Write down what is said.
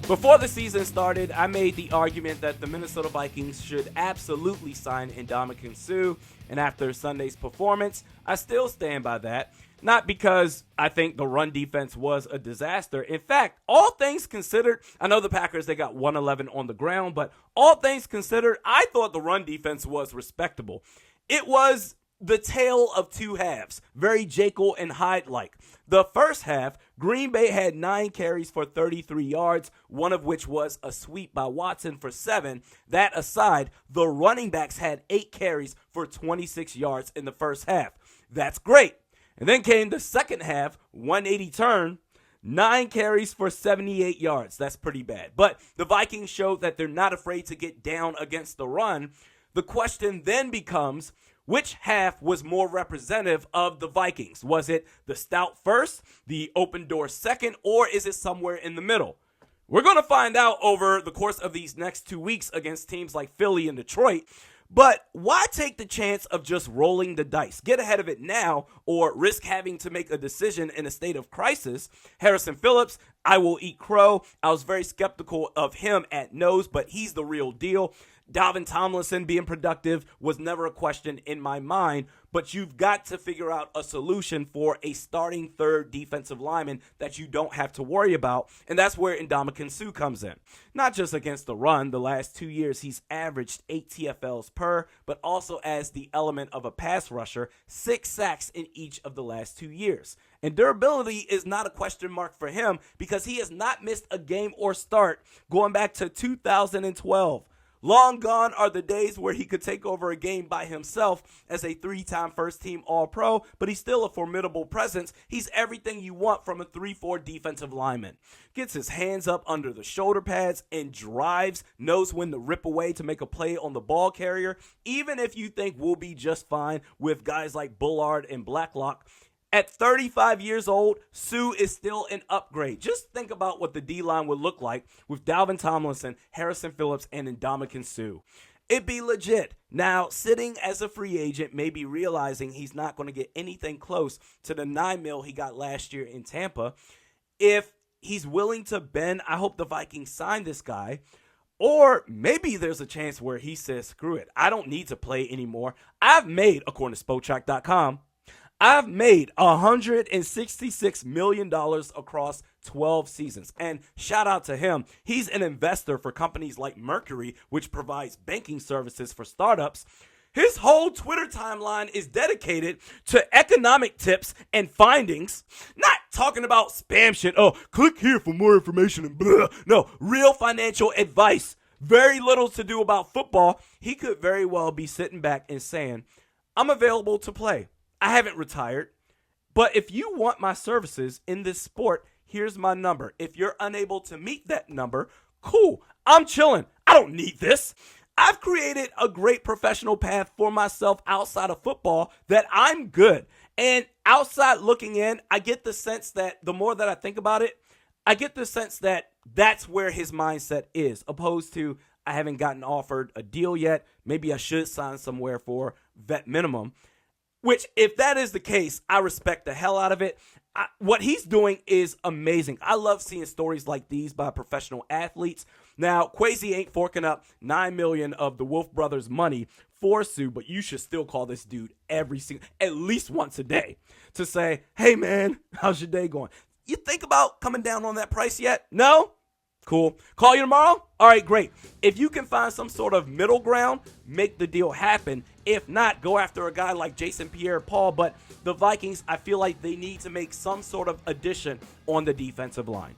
Before the season started, I made the argument that the Minnesota Vikings should absolutely sign Ndamukong Suh, and after Sunday's performance, I still stand by that. Not because I think the run defense was a disaster. In fact, all things considered, I know the Packers, they got 111 on the ground, but all things considered, I thought the run defense was respectable. It was the tale of two halves, very Jekyll and Hyde-like. The first half, Green Bay had 9 carries for 33 yards, one of which was a sweep by Watson for 7. That aside, the running backs had 8 carries for 26 yards in the first half. That's great. And then came the second half, 180 turn, 9 carries for 78 yards. That's pretty bad. But the Vikings showed that they're not afraid to get down against the run. The question then becomes, which half was more representative of the Vikings? Was it the stout first, the open door second, or is it somewhere in the middle? We're going to find out over the course of these next 2 weeks against teams like Philly and Detroit. But why take the chance of just rolling the dice? Get ahead of it now or risk having to make a decision in a state of crisis. Harrison Phillips, I will eat crow. I was very skeptical of him at nose, but he's the real deal. Dalvin Tomlinson being productive was never a question in my mind, but you've got to figure out a solution for a starting third defensive lineman that you don't have to worry about, and that's where Ndamukong Suh comes in. Not just against the run. The last 2 years, he's averaged 8 TFLs per, but also as the element of a pass rusher, 6 sacks in each of the last 2 years. And durability is not a question mark for him because he has not missed a game or start going back to 2012. Long gone are the days where he could take over a game by himself as a 3-time first-team All-Pro, but he's still a formidable presence. He's everything you want from a 3-4 defensive lineman. Gets his hands up under the shoulder pads and drives, knows when to rip away to make a play on the ball carrier. Even if you think we'll be just fine with guys like Bullard and Blacklock, at 35 years old, Suh is still an upgrade. Just think about what the D-line would look like with Dalvin Tomlinson, Harrison Phillips, and Ndamukong Suh. It'd be legit. Now, sitting as a free agent, maybe realizing he's not going to get anything close to the $9 million he got last year in Tampa. If he's willing to bend, I hope the Vikings sign this guy. Or maybe there's a chance where he says, screw it, I don't need to play anymore. I've made, according to Spotrac.com, I've made $166 million across 12 seasons. And shout out to him. He's an investor for companies like Mercury, which provides banking services for startups. His whole Twitter timeline is dedicated to economic tips and findings, not talking about spam shit. Oh, click here for more information and blah. No, real financial advice. Very little to do about football. He could very well be sitting back and saying, I'm available to play. I haven't retired, but if you want my services in this sport, here's my number. If you're unable to meet that number, cool, I'm chilling. I don't need this. I've created a great professional path for myself outside of football that I'm good. And outside looking in, I get the sense that the more that I think about it, I get the sense that that's where his mindset is, opposed to I haven't gotten offered a deal yet. Maybe I should sign somewhere for vet minimum. Which, if that is the case, I respect the hell out of it. What he's doing is amazing. I love seeing stories like these by professional athletes. Now, Kwesi ain't forking up $9 million of the Wolf brothers' money for Suh, but you should still call this dude at least once a day to say, hey, man, how's your day going? You think about coming down on that price yet? No? Cool. Call you tomorrow? All right, great. If you can find some sort of middle ground, make the deal happen. If not, go after a guy like Jason Pierre-Paul. But the Vikings, I feel like they need to make some sort of addition on the defensive line.